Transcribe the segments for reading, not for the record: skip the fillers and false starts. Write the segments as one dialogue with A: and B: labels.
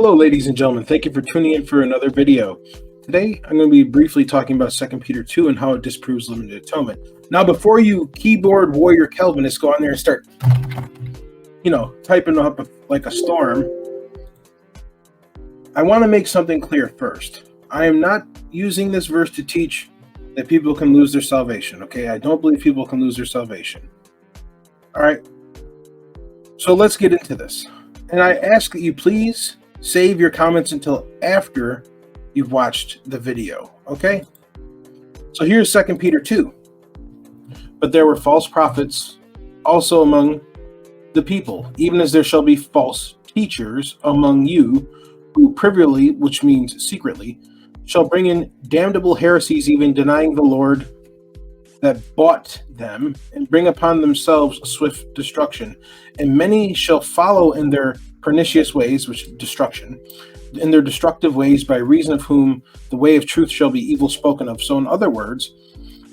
A: Hello, ladies and gentlemen. Thank you for tuning in for another video. Today, I'm going to be briefly talking about 2 Peter 2 and how it disproves limited atonement. Now, before you keyboard warrior Calvinists go on there and start, typing up like a storm, I want to make something clear first. I am not using this verse to teach that people can lose their salvation, okay? I don't believe people can lose their salvation. All right? So let's get into this. And I ask that you please save your comments until after you've watched the video, okay? So here's 2 Peter 2. But there were false prophets also among the people, even as there shall be false teachers among you, who privily, which means secretly, shall bring in damnable heresies, even denying the Lord that bought them, and bring upon themselves swift destruction. And many shall follow in their pernicious ways, which is destruction, in their destructive ways, by reason of whom the way of truth shall be evil spoken of. So in other words,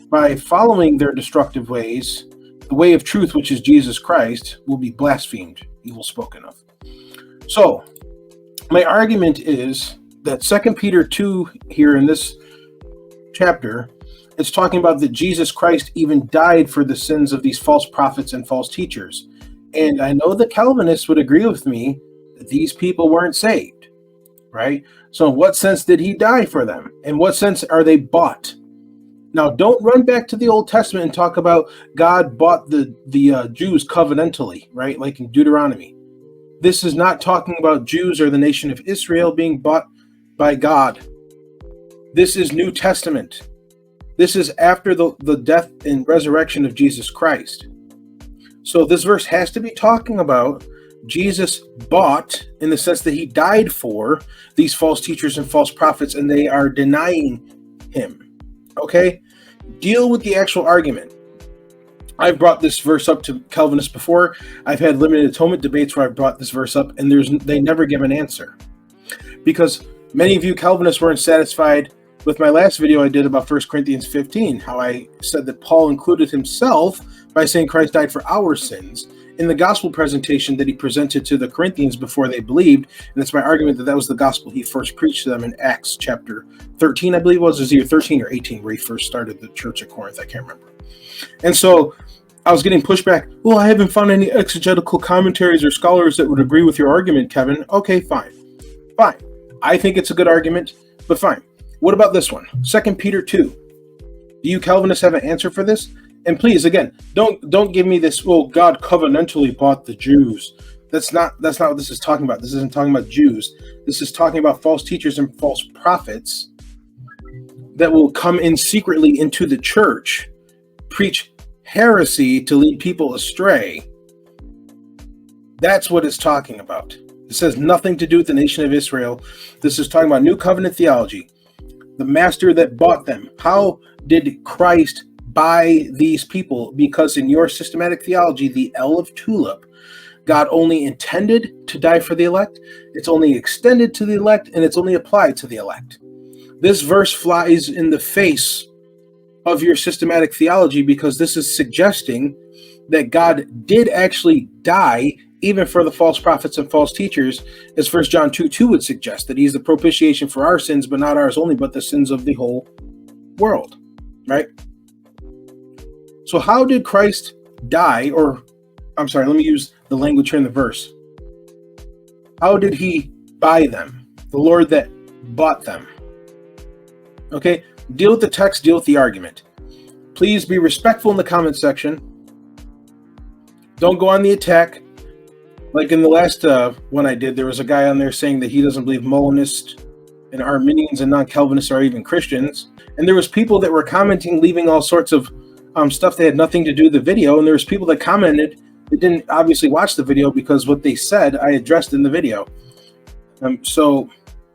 A: by following their destructive ways, the way of truth, which is Jesus Christ, will be blasphemed, evil spoken of. So my argument is that 2 Peter 2 here in this chapter, it's talking about that Jesus Christ even died for the sins of these false prophets and false teachers. And I know the Calvinists would agree with me that these people weren't saved, right? So in what sense did he die for them? In what sense are they bought? Now, don't run back to the Old Testament and talk about God bought the Jews covenantally, right? Like in Deuteronomy. This is not talking about Jews or the nation of Israel being bought by God. This is New Testament. This is after the death and resurrection of Jesus Christ. So this verse has to be talking about Jesus bought, in the sense that he died for these false teachers and false prophets, and they are denying him. Okay? Deal with the actual argument. I've brought this verse up to Calvinists before. I've had limited atonement debates where I've brought this verse up, and they never give an answer. Because many of you Calvinists weren't satisfied with my last video I did about 1 Corinthians 15, how I said that Paul included himself by saying Christ died for our sins in the gospel presentation that he presented to the Corinthians before they believed. And it's my argument that that was the gospel he first preached to them in Acts chapter 13, I believe it was either 13 or 18, where he first started the church at Corinth. I can't remember. And so I was getting pushback. Well, I haven't found any exegetical commentaries or scholars that would agree with your argument, Kevin. Okay, fine. Fine. I think it's a good argument, but fine. What about this one? 2 Peter 2. Do you Calvinists have an answer for this? And please, again, don't give me this, well, God covenantally bought the Jews. That's not what this is talking about. This isn't talking about Jews. This is talking about false teachers and false prophets that will come in secretly into the church, preach heresy to lead people astray. That's what it's talking about. This has nothing to do with the nation of Israel. This is talking about new covenant theology. The master that bought them. How did Christ buy these people? Because in your systematic theology, the L of tulip, God only intended to die for the elect. It's only extended to the elect, and it's only applied to the elect. This verse flies in the face of your systematic theology, because this is suggesting that God did actually die even for the false prophets and false teachers, as 1 John 2:2 would suggest, that he's the propitiation for our sins, but not ours only, but the sins of the whole world, right? So how did Christ die, or I'm sorry, let me use the language here in the verse. How did he buy them? The Lord that bought them. Okay, deal with the text, deal with the argument. Please be respectful in the comment section. Don't go on the attack. Like in the last one I did, there was a guy on there saying that he doesn't believe Molinists and Arminians and non-Calvinists are even Christians. And there was people that were commenting, leaving all sorts of stuff that had nothing to do with the video. And there was people that commented that didn't obviously watch the video, because what they said I addressed in the video. So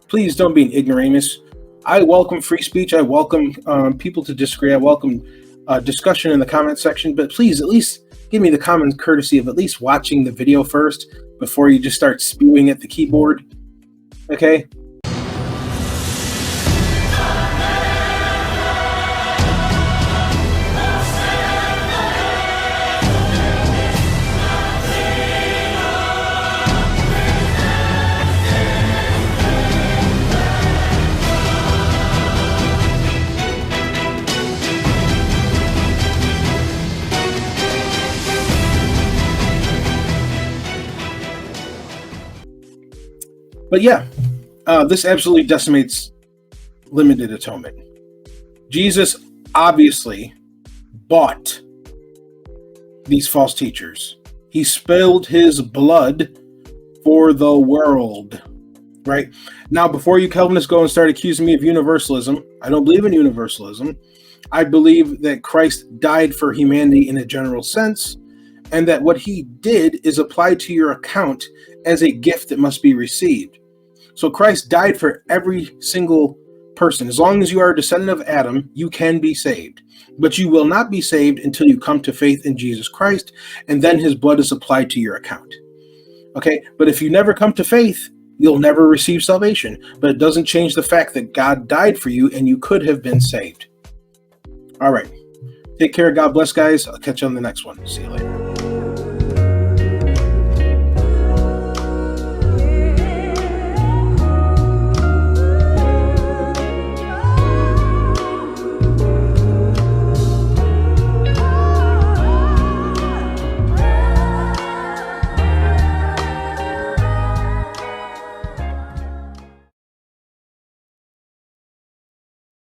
A: please don't be an ignoramus. I welcome free speech. I welcome people to disagree. I welcome discussion in the comment section. But please, at least give me the common courtesy of at least watching the video first before you just start spewing at the keyboard. Okay? But yeah, this absolutely decimates limited atonement. Jesus obviously bought these false teachers. He spilled his blood for the world. Right? Now, before you Calvinists go and start accusing me of universalism, I don't believe in universalism. I believe that Christ died for humanity in a general sense, and that what he did is applied to your account as a gift that must be received. So Christ died for every single person. As long as you are a descendant of Adam, you can be saved. But you will not be saved until you come to faith in Jesus Christ, and then his blood is applied to your account. Okay? But if you never come to faith, you'll never receive salvation. But it doesn't change the fact that God died for you and you could have been saved. All right. Take care. God bless, guys. I'll catch you on the next one. See you later.